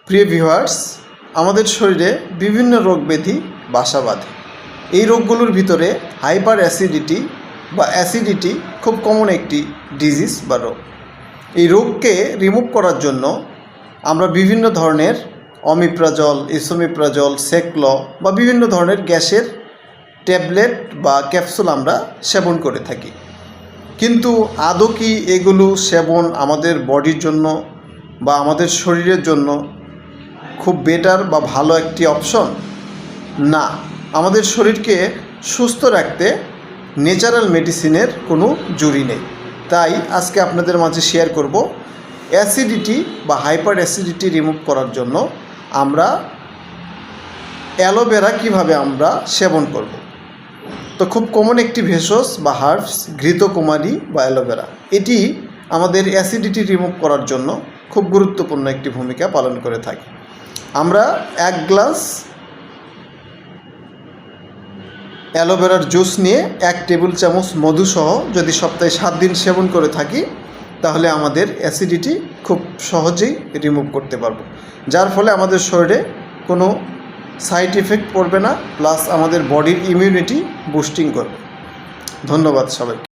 প্রিয় ভিউয়ার্স, আমাদের শরীরে বিভিন্ন রোগ ব্যাধি বাসা বাঁধে। এই রোগগুলোর ভিতরে হাইপার অ্যাসিডিটি বা অ্যাসিডিটি খুব কমন একটি ডিজিজ বা রোগ। এই রোগকে রিমুভ করার জন্য আমরা বিভিন্ন ধরনের অমিপ্রাজল, এসোমিপ্রাজল, সেকল বা বিভিন্ন ধরনের গ্যাসের ট্যাবলেট বা ক্যাপসুল আমরা সেবন করে থাকি। কিন্তু আদৌ কি এগুলো সেবন আমাদের বডির জন্য বা আমাদের শরীরের জন্য খুব বেটার বা ভালো একটি অপশন? না, আমাদের শরীরকে সুস্থ রাখতে ন্যাচারাল মেডিসিনের কোনো জুড়ি নেই। তাই আজকে আপনাদের মাঝে শেয়ার করব অ্যাসিডিটি বা হাইপার অ্যাসিডিটি রিমুভ করার জন্য আমরা অ্যালোভেরা কিভাবে আমরা সেবন করব। তো খুব কমন একটি ভেষজ বা হার্বস ঘৃতকুমারী বা অ্যালোভেরা, এটি আমাদের অ্যাসিডিটি রিমুভ করার জন্য খুব গুরুত্বপূর্ণ একটি ভূমিকা পালন করে থাকে। আমরা 1 গ্লাস অ্যালোভেরার জুস নিয়ে 1 টেবিল চামচ মধুসহ যদি সপ্তাহে 7 দিন সেবন করে থাকি, তাহলে আমাদের অ্যাসিডিটি খুব সহজেই রিমুভ করতে পারবো, যার ফলে আমাদের শরীরে কোনো সাইড ইফেক্ট পড়বে না, প্লাস আমাদের বডির ইমিউনিটি বুস্টিং করবে। ধন্যবাদ সবাইকে।